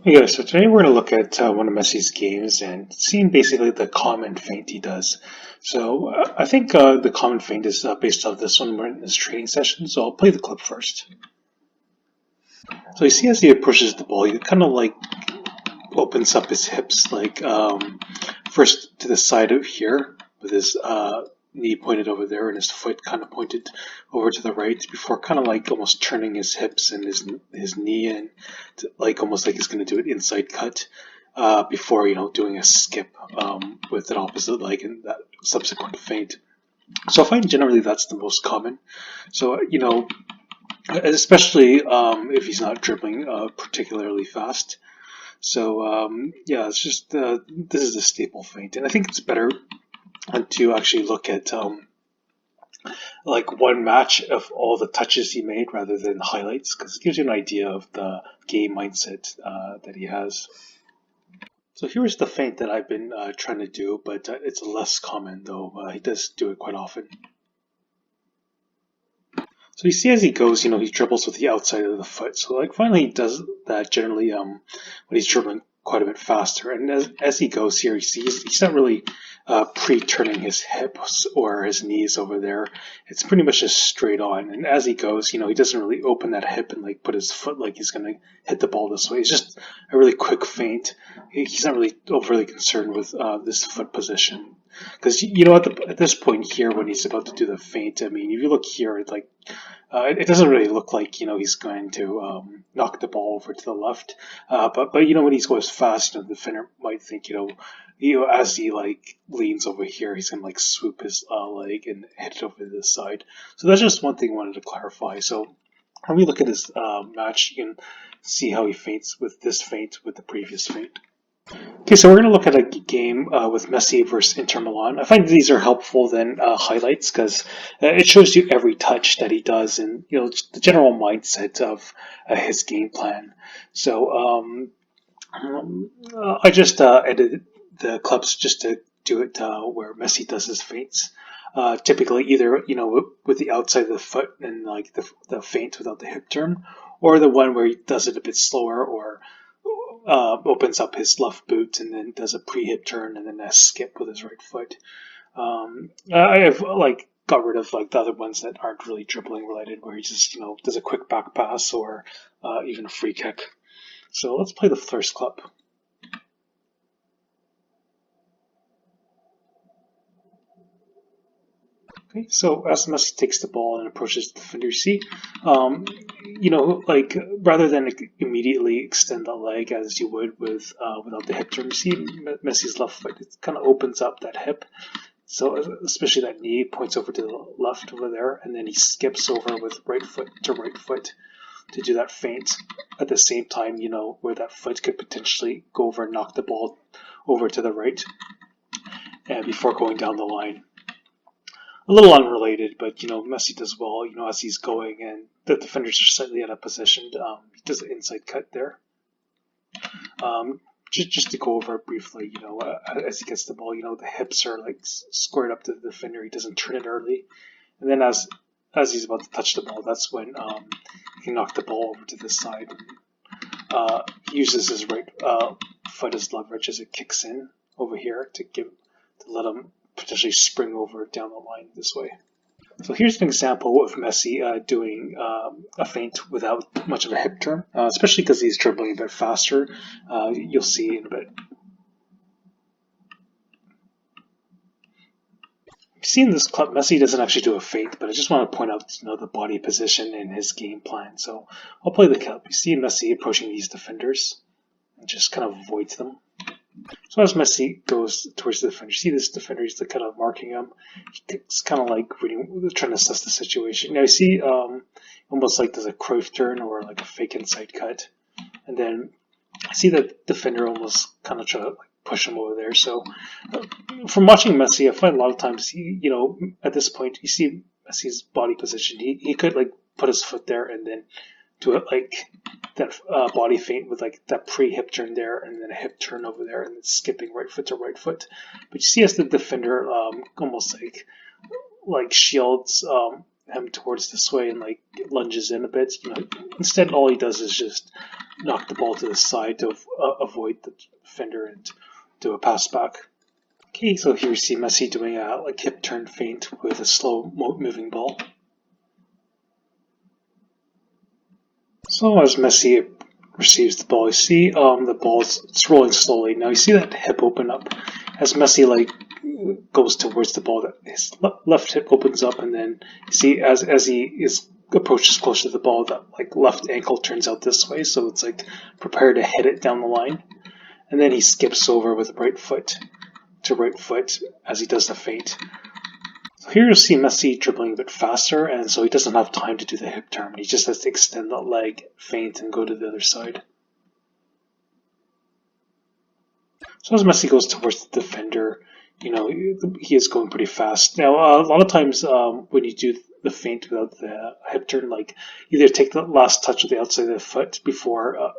Hey guys, so today we're going to look at one of Messi's games and seeing basically the common feint he does. So I think the common feint is based off this one. We're in this training session, so I'll play the clip first. So you see as he approaches the ball, he kind of like opens up his hips, like first to the side of here with his knee pointed over there and his foot kind of pointed over to the right before kind of like almost turning his hips and his knee in, to, like almost like he's going to do an inside cut before doing a skip with an opposite leg and that subsequent feint. So I find generally that's the most common. So especially if he's not dribbling particularly fast. So yeah, it's just this is a staple feint, and I think it's better to actually look at like one match of all the touches he made rather than highlights, because it gives you an idea of the game mindset that he has. So here's the feint that I've been trying to do, but it's less common though. He does do it quite often. So you see as he goes, he dribbles with the outside of the foot. So like finally he does that generally when he's dribbling quite a bit faster. And as he goes here, you see he's not really pre-turning his hips or his knees over there. It's pretty much just straight on. And as he goes, he doesn't really open that hip and like put his foot like he's going to hit the ball this way. It's just a really quick feint. He's not really overly concerned with this foot position. Because at this point here, when he's about to do the feint, I mean, if you look here, it doesn't really look like he's going to knock the ball over to the left. But when he goes fast, the defender might think as he like leans over here, he's gonna like swoop his leg and hit it over to the side. So that's just one thing I wanted to clarify. So when we look at his match, you can see how he feints with this feint with the previous feint. Okay, so we're going to look at a game with Messi versus Inter Milan. I find these are helpful than highlights because it shows you every touch that he does and the general mindset of his game plan. So I just edited the clips just to do it where Messi does his feints. Typically, either with the outside of the foot and like the feint without the hip turn, or the one where he does it a bit slower or opens up his left boot and then does a pre-hip turn and then a skip with his right foot. I've like got rid of like the other ones that aren't really dribbling related, where he just does a quick back pass or even a free kick. So let's play the first clip. Okay, so as Messi takes the ball and approaches the defender, see, like rather than immediately extend the leg as you would with without the hip turn, you see Messi's left foot, it kind of opens up that hip. So especially that knee points over to the left over there, and then he skips over with right foot to do that feint at the same time, where that foot could potentially go over and knock the ball over to the right and before going down the line. A little unrelated, but Messi does well, as he's going, and the defenders are slightly out of position. He does an inside cut there. Just to go over it briefly, as he gets the ball, the hips are like squared up to the defender. He doesn't turn it early, and then as he's about to touch the ball, that's when he can knock the ball over to the side. He uses his right foot as leverage as it kicks in over here to let him potentially spring over down the line this way. So here's an example of Messi doing a feint without much of a hip turn, especially because he's dribbling a bit faster. You'll see in a bit. You see in this clip, Messi doesn't actually do a feint, but I just want to point out the body position in his game plan. So I'll play the clip. You see Messi approaching these defenders and just kind of avoids them. So as Messi goes towards the defender, see this defender, he's kind of marking him. He's kind of like trying to assess the situation. Now you see almost like there's a Cruyff turn or like a fake inside cut. And then I see the defender almost kind of try to like push him over there. So from watching Messi, I find a lot of times, at this point, you see Messi's body position. He could like put his foot there and then do it like that body feint with like that pre-hip turn there and then a hip turn over there and then skipping right foot to right foot. But you see as the defender almost like shields him towards this way and like lunges in a bit. Instead, all he does is just knock the ball to the side to avoid the defender and do a pass back. Okay, so here we see Messi doing a like hip turn feint with a slow moving ball. So as Messi receives the ball, you see the ball it's rolling slowly. Now you see that hip open up as Messi like goes towards the ball. That his left hip opens up, and then you see as he approaches closer to the ball, that like left ankle turns out this way. So it's like prepare to hit it down the line, and then he skips over with right foot to right foot as he does the feint. So here you see Messi dribbling a bit faster, and so he doesn't have time to do the hip turn. He just has to extend that leg, feint, and go to the other side. So as Messi goes towards the defender, he is going pretty fast. Now, a lot of times when you do the feint without the hip turn, like either take the last touch of the outside of the foot before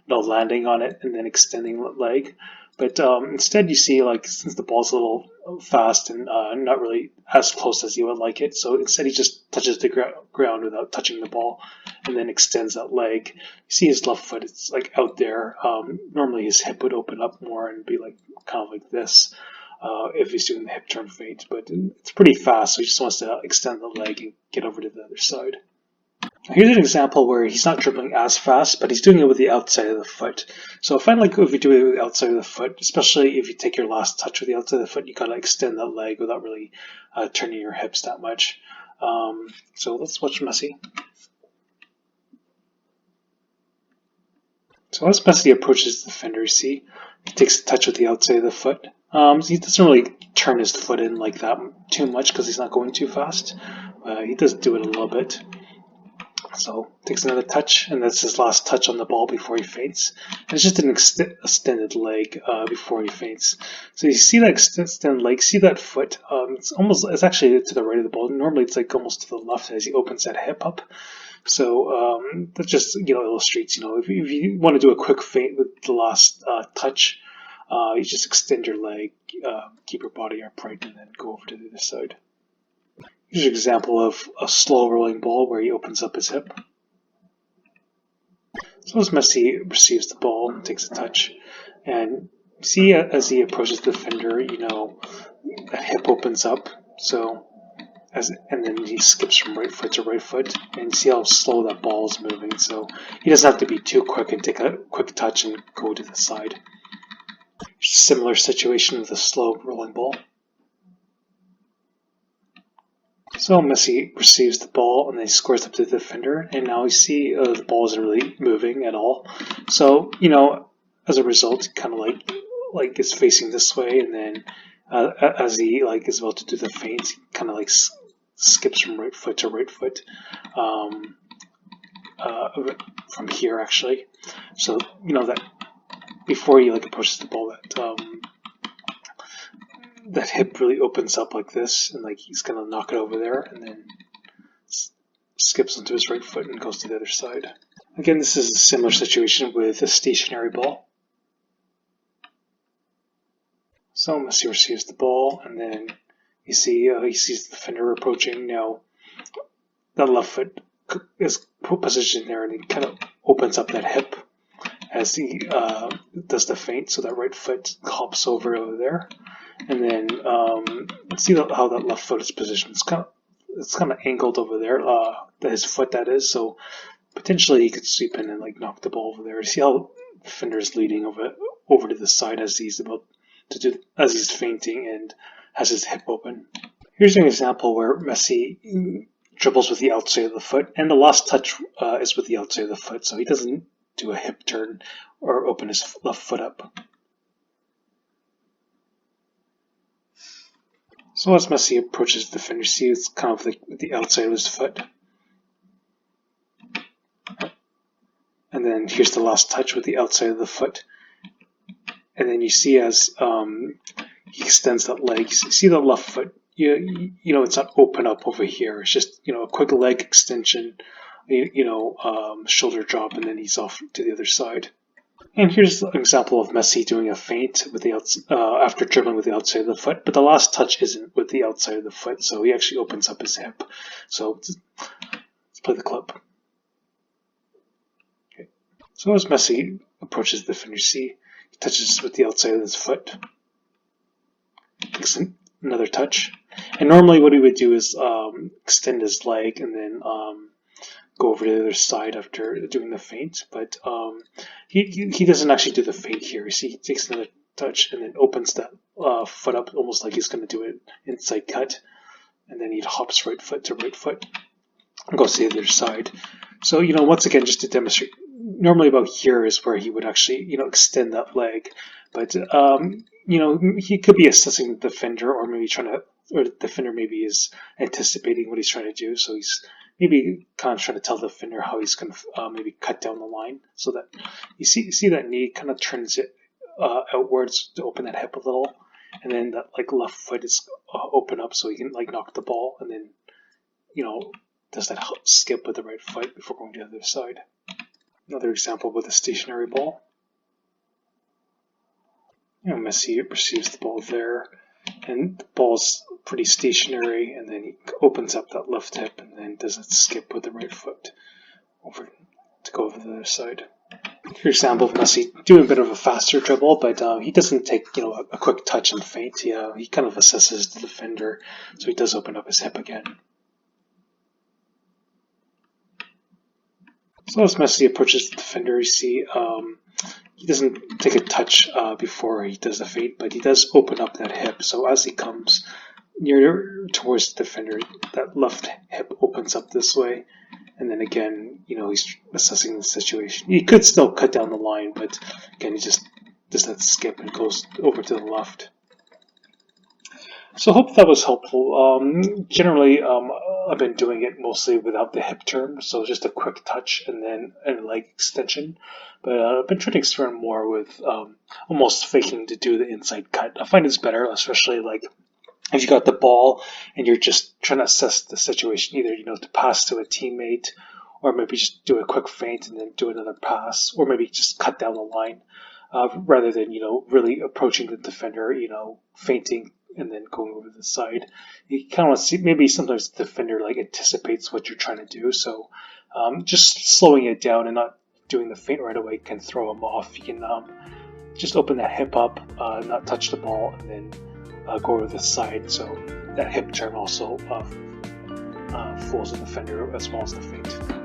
landing on it and then extending the leg. But instead, you see, like, since the ball's a little fast and not really as close as you would like it, so instead he just touches the ground without touching the ball and then extends that leg. You see his left foot, it's like out there. Normally his hip would open up more and be like kind of like this if he's doing the hip turn feint, but it's pretty fast, so he just wants to extend the leg and get over to the other side. Here's an example where he's not dribbling as fast, but he's doing it with the outside of the foot. So I find like if you do it with the outside of the foot, especially if you take your last touch with the outside of the foot, you gotta extend that leg without really turning your hips that much. So let's watch Messi. So as Messi approaches the defender, you see he takes a touch with the outside of the foot. He doesn't really turn his foot in like that too much because he's not going too fast. He does do it a little bit. So takes another touch, and that's his last touch on the ball before he feints. And it's just an extended leg before he feints. So you see that extended leg, see that foot. It's actually to the right of the ball. Normally it's like almost to the left as he opens that hip up. So that just illustrates, if you want to do a quick feint with the last touch, you just extend your leg, keep your body upright, and then go over to the other side. Here's an example of a slow rolling ball where he opens up his hip. So as Messi receives the ball, takes a touch, and see as he approaches the defender, that hip opens up. So and then he skips from right foot to right foot, and see how slow that ball is moving. So he doesn't have to be too quick and take a quick touch and go to the side. Similar situation with a slow rolling ball. So Messi receives the ball and then he scores up to the defender, and now you see the ball isn't really moving at all. So as a result, kind of like is facing this way, and then as he is about to do the feint, he kind of skips from right foot to right foot from here actually. So that before he approaches the ball, that hip really opens up like this, and he's gonna knock it over there, and then skips onto his right foot and goes to the other side. Again, this is a similar situation with a stationary ball. So Messi receives the ball, and then you see he sees the defender approaching. Now that left foot is positioned there, and he kind of opens up that hip as he does the feint, so that right foot hops over there. And then see how that left foot is positioned. It's kind of angled over there, his foot that is. So potentially he could sweep in and knock the ball over there. See how the defender is leading over to the side as he's he's feinting and has his hip open. Here's an example where Messi dribbles with the outside of the foot, and the last touch is with the outside of the foot. So he doesn't do a hip turn or open his left foot up. So as Messi approaches the defender, see it's kind of the outside of his foot. And then here's the last touch with the outside of the foot. And then you see as he extends that leg, you see the left foot, it's not open up over here. It's just, a quick leg extension, shoulder drop, and then he's off to the other side. And here's an example of Messi doing a feint with the after dribbling with the outside of the foot, but the last touch isn't with the outside of the foot, so he actually opens up his hip. So let's play the clip. Okay. So as Messi approaches the defender, see he touches with the outside of his foot, takes another touch, and normally what he would do is extend his leg and then go over to the other side after doing the feint, but he doesn't actually do the feint here. You see, he takes another touch and then opens that foot up almost like he's going to do an inside cut, and then he hops right foot to right foot and goes to the other side. So, once again, just to demonstrate, normally about here is where he would actually, extend that leg, but, he could be assessing the defender or maybe or the defender maybe is anticipating what he's trying to do, so he's maybe kind of trying to tell the defender how he's going to maybe cut down the line, so that you see that knee kind of turns it outwards to open that hip a little, and then that left foot is open up so he can knock the ball, and then does that skip with the right foot before going to the other side. Another example with a stationary ball. Messi receives the ball there, and the ball's pretty stationary, and then he opens up that left hip and then does that skip with the right foot over to go over the other side. Here's an example of Messi doing a bit of a faster dribble, but he doesn't take a quick touch and feint. He kind of assesses the defender, so he does open up his hip again. So as Messi approaches the defender, you see he doesn't take a touch before he does the feint, but he does open up that hip. So as he comes near towards the defender, that left hip opens up this way, and then again, he's assessing the situation. He could still cut down the line, but again, he just does that skip and goes over to the left. So I hope that was helpful. Generally, I've been doing it mostly without the hip turn, so just a quick touch and then a leg extension. But I've been trying to experiment more with almost faking to do the inside cut. I find it's better, especially if you got the ball and you're just trying to assess the situation, either to pass to a teammate, or maybe just do a quick feint and then do another pass, or maybe just cut down the line, rather than really approaching the defender, feinting and then going over the side. You kind of want to see, maybe sometimes the defender anticipates what you're trying to do, so just slowing it down and not doing the feint right away can throw him off. You can just open that hip up, not touch the ball, and then go over the side, so that hip turn also fools the defender as well as the feint.